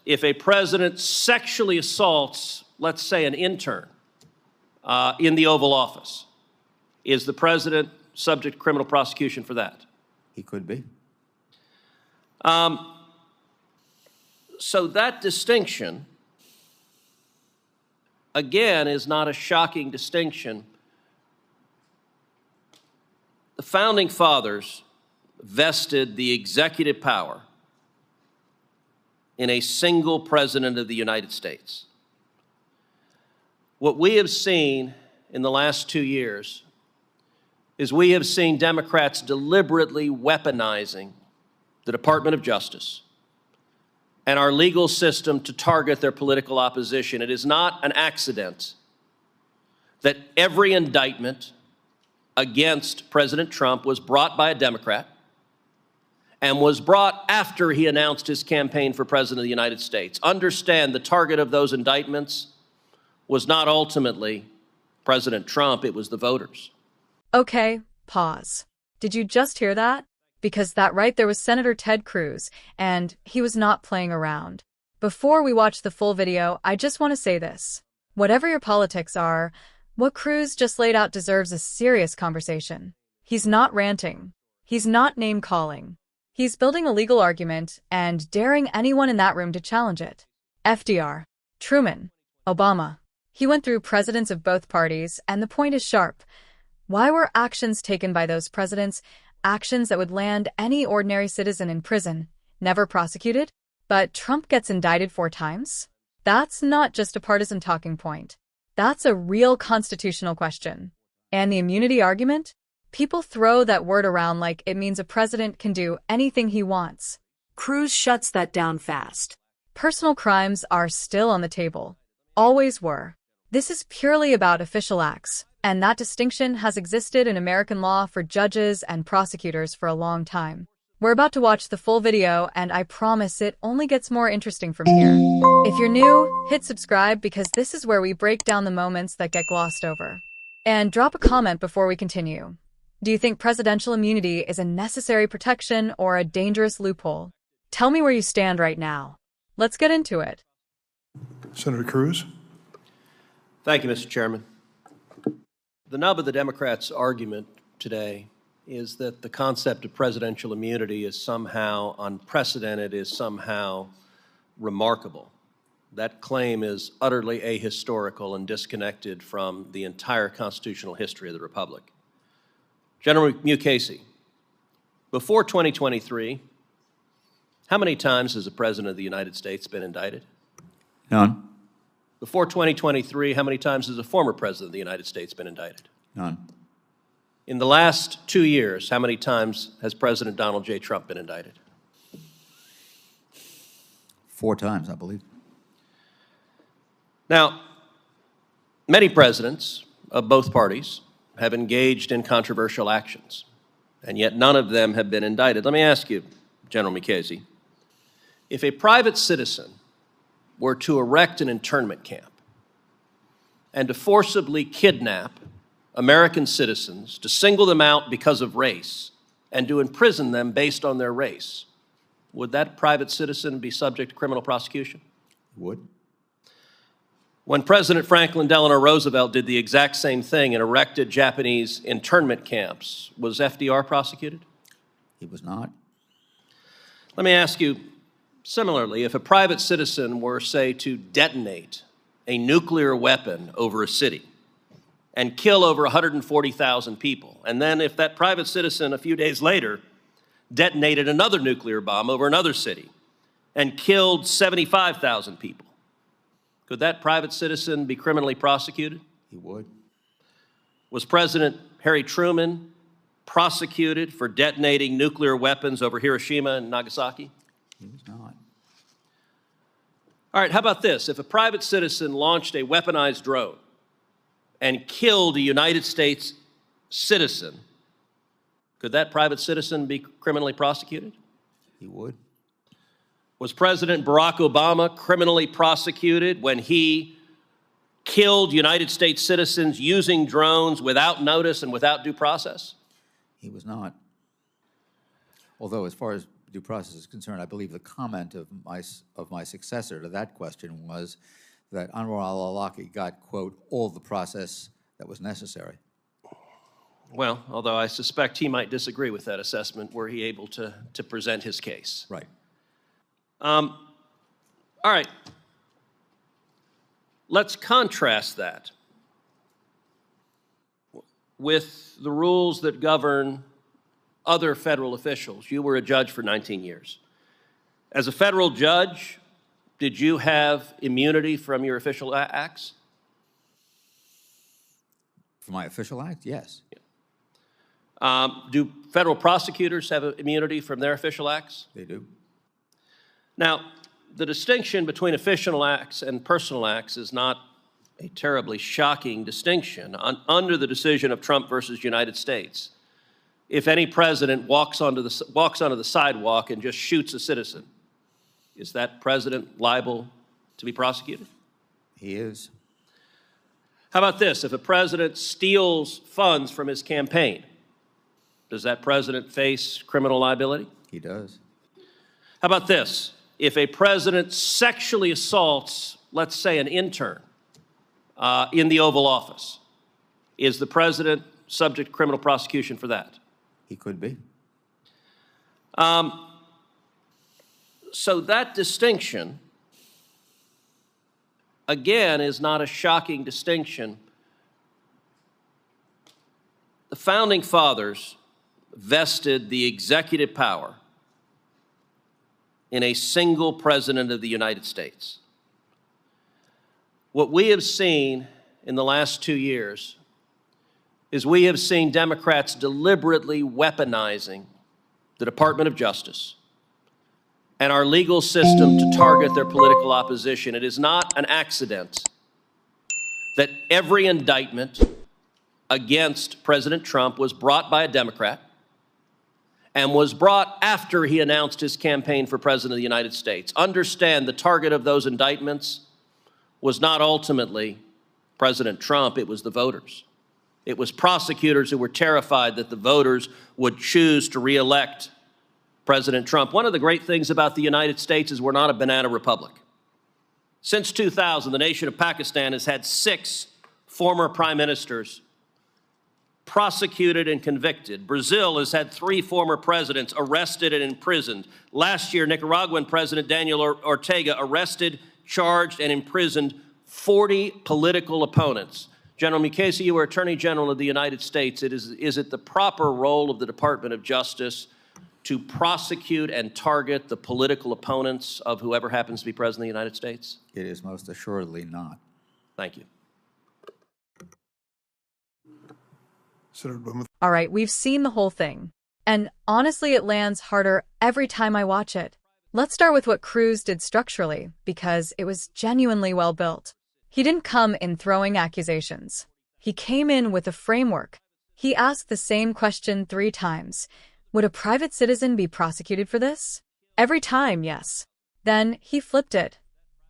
if a president sexually assaults, let's say, an intern in the Oval Office, is the president subject to criminal prosecution for that? He could be. So that distinction, again, is not a shocking distinction. The Founding Fathers vested the executive power in a single president of the United States. What we have seen in the last 2 years is we have seen Democrats deliberately weaponizing the Department of Justice and our legal system to target their political opposition. It is not an accident that every indictment against President Trump was brought by a Democrat and was brought after he announced his campaign for President of the United States. Understand, the target of those indictments was not ultimately President Trump, it was the voters. Okay, pause. Did you just hear that? Because that right there was Senator Ted Cruz, and he was not playing around. Before we watch the full video, I just want to say this. Whatever your politics are, what Cruz just laid out deserves a serious conversation. He's not ranting. He's not name-calling. He's building a legal argument and daring anyone in that room to challenge it. FDR, Truman, Obama. He went through presidents of both parties, and the point is sharp. Why were actions taken by those presidents actions that would land any ordinary citizen in prison, never prosecuted? But Trump gets indicted 4 times? That's not just a partisan talking point. That's a real constitutional question. And the immunity argument? People throw that word around like it means a president can do anything he wants. Cruz shuts that down fast. Personal crimes are still on the table. Always were. This is purely about official acts, and that distinction has existed in American law for judges and prosecutors for a long time. We're about to watch the full video, and I promise it only gets more interesting from here. If you're new, hit subscribe because this is where we break down the moments that get glossed over. And drop a comment before we continue. Do you think presidential immunity is a necessary protection or a dangerous loophole? Tell me where you stand right now. Let's get into it. Senator Cruz. Thank you, Mr. Chairman. The nub of the Democrats' argument today is that the concept of presidential immunity is somehow unprecedented, is somehow remarkable. That claim is utterly ahistorical and disconnected from the entire constitutional history of the Republic. General Mukasey, before 2023, how many times has the President of the United States been indicted? None. Before 2023, how many times has a former President of the United States been indicted? None. In the last 2 years, how many times has President Donald J. Trump been indicted? 4 times, I believe. Now, many presidents of both parties have engaged in controversial actions, and yet none of them have been indicted. Let me ask you, General Mukasey, if a private citizen were to erect an internment camp and to forcibly kidnap American citizens, to single them out because of race, and to imprison them based on their race, would that private citizen be subject to criminal prosecution? Would. When President Franklin Delano Roosevelt did the exact same thing and erected Japanese internment camps, was FDR prosecuted? He was not. Let me ask you, similarly, if a private citizen were, say, to detonate a nuclear weapon over a city and kill over 140,000 people, and then if that private citizen a few days later detonated another nuclear bomb over another city and killed 75,000 people, could that private citizen be criminally prosecuted? He would. Was President Harry Truman prosecuted for detonating nuclear weapons over Hiroshima and Nagasaki? He was not. All right, how about this? If a private citizen launched a weaponized drone and killed a United States citizen, could that private citizen be criminally prosecuted? He would. Was President Barack Obama criminally prosecuted when he killed United States citizens using drones without notice and without due process? He was not. Although, as far as due process is concerned, I believe the comment of my successor to that question was that Anwar al-Awlaki got, quote, all the process that was necessary. Well, although I suspect he might disagree with that assessment, were he able to present his case. Right. All right. Let's contrast that with the rules that govern other federal officials. You were a judge for 19 years. As a federal judge, did you have immunity from your official acts? For my official act, yes. Do federal prosecutors have immunity from their official acts? They do. Now, the distinction between official acts and personal acts is not a terribly shocking distinction. Under the decision of Trump versus United States, if any president walks onto the sidewalk and just shoots a citizen, is that president liable to be prosecuted? He is. How about this? If a president steals funds from his campaign, does that president face criminal liability? He does. How about this? If a president sexually assaults, let's say, an intern in the Oval Office, is the president subject to criminal prosecution for that? He could be. So that distinction, again, is not a shocking distinction. The Founding Fathers vested the executive power in a single president of the United States. What we have seen in the last 2 years is we have seen Democrats deliberately weaponizing the Department of Justice and our legal system to target their political opposition. It is not an accident that every indictment against President Trump was brought by a Democrat and was brought after he announced his campaign for President of the United States. Understand, the target of those indictments was not ultimately President Trump, it was the voters. It was prosecutors who were terrified that the voters would choose to re-elect President Trump. One of the great things about the United States is we're not a banana republic. Since 2000, the nation of Pakistan has had 6 former prime ministers prosecuted and convicted. Brazil has had 3 former presidents arrested and imprisoned. Last year, Nicaraguan President Daniel Ortega arrested, charged, and imprisoned 40 political opponents. General Mukasey, you were Attorney General of the United States. Is it the proper role of the Department of Justice to prosecute and target the political opponents of whoever happens to be President of the United States? It is most assuredly not. Thank you. Senator Bowman. All right, we've seen the whole thing. And honestly, it lands harder every time I watch it. Let's start with what Cruz did structurally, because it was genuinely well built. He didn't come in throwing accusations. He came in with a framework. He asked the same question 3 times. Would a private citizen be prosecuted for this? Every time, yes. Then he flipped it.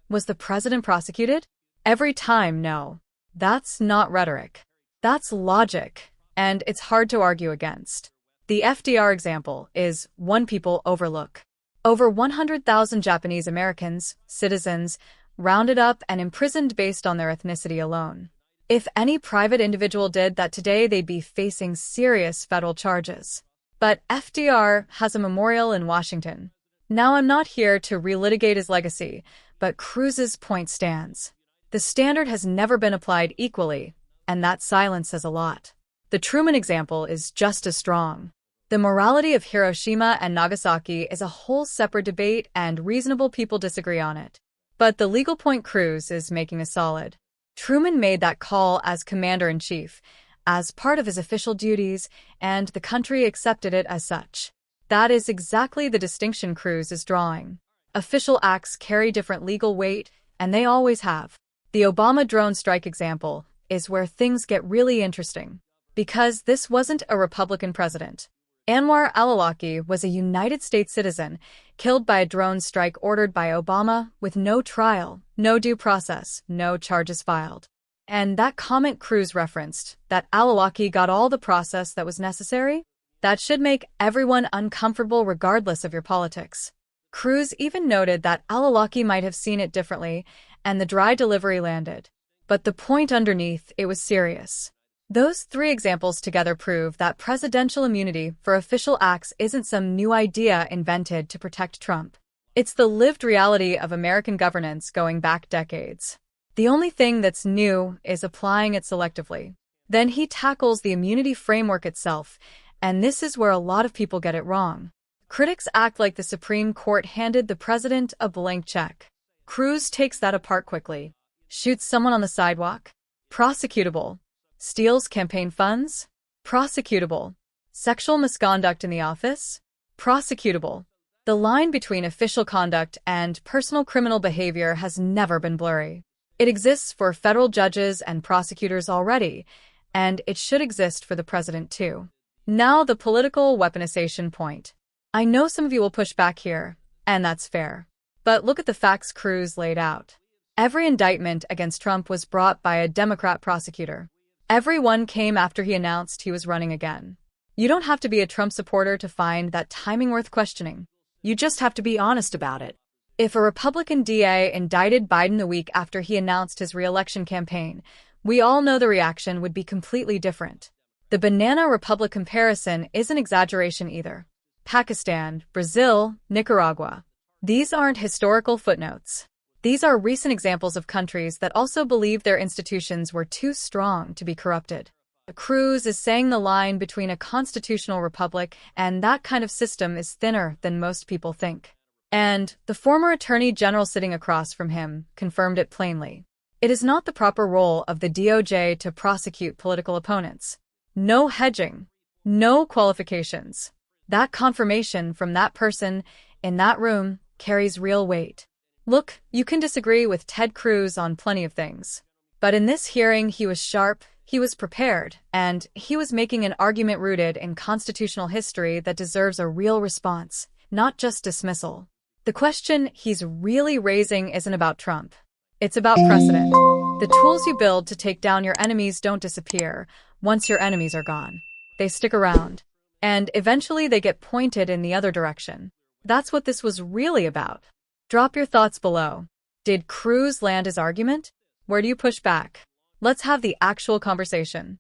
Was the president prosecuted? Every time, no. That's not rhetoric. That's logic. And it's hard to argue against. The FDR example is one people overlook. Over 100,000 Japanese Americans, citizens, rounded up and imprisoned based on their ethnicity alone. If any private individual did that today, they'd be facing serious federal charges. But FDR has a memorial in Washington. Now, I'm not here to relitigate his legacy, but Cruz's point stands. The standard has never been applied equally, and that silence says a lot. The Truman example is just as strong. The morality of Hiroshima and Nagasaki is a whole separate debate, and reasonable people disagree on it. But the legal point Cruz is making is solid. Truman made that call as commander-in-chief, as part of his official duties, and the country accepted it as such. That is exactly the distinction Cruz is drawing. Official acts carry different legal weight, and they always have. The Obama drone strike example is where things get really interesting, because this wasn't a Republican president. Anwar al-Awlaki was a United States citizen killed by a drone strike ordered by Obama with no trial, no due process, no charges filed. And that comment Cruz referenced, that al-Awlaki got all the process that was necessary, That should make everyone uncomfortable regardless of your politics. Cruz even noted that Al-Awlaki might have seen it differently, and the dry delivery landed. But the point underneath, it was serious. Those three examples together prove that presidential immunity for official acts isn't some new idea invented to protect Trump. It's the lived reality of American governance going back decades. The only thing that's new is applying it selectively. Then he tackles the immunity framework itself, and this is where a lot of people get it wrong. Critics act like the Supreme Court handed the president a blank check. Cruz takes that apart quickly. Shoots someone on the sidewalk? Prosecutable. Steals campaign funds? Prosecutable. Sexual misconduct in the office? Prosecutable. The line between official conduct and personal criminal behavior has never been blurry. It exists for federal judges and prosecutors already, and it should exist for the president too. Now the political weaponization point. I know some of you will push back here, and that's fair. But look at the facts Cruz laid out. Every indictment against Trump was brought by a Democrat prosecutor. Every one came after he announced he was running again. You don't have to be a Trump supporter to find that timing worth questioning. You just have to be honest about it. If a Republican DA indicted Biden the week after he announced his re-election campaign, we all know the reaction would be completely different. The banana republic comparison is an exaggeration either. Pakistan, Brazil, Nicaragua. These aren't historical footnotes. These are recent examples of countries that also believed their institutions were too strong to be corrupted. Cruz is saying the line between a constitutional republic and that kind of system is thinner than most people think. And the former attorney general sitting across from him confirmed it plainly. It is not the proper role of the DOJ to prosecute political opponents. No hedging. No qualifications. That confirmation from that person in that room carries real weight. Look, you can disagree with Ted Cruz on plenty of things. But in this hearing, he was sharp, he was prepared, and he was making an argument rooted in constitutional history that deserves a real response, not just dismissal. The question he's really raising isn't about Trump. It's about precedent. The tools you build to take down your enemies don't disappear once your enemies are gone. They stick around. And eventually they get pointed in the other direction. That's what this was really about. Drop your thoughts below. Did Cruz land his argument? Where do you push back? Let's have the actual conversation.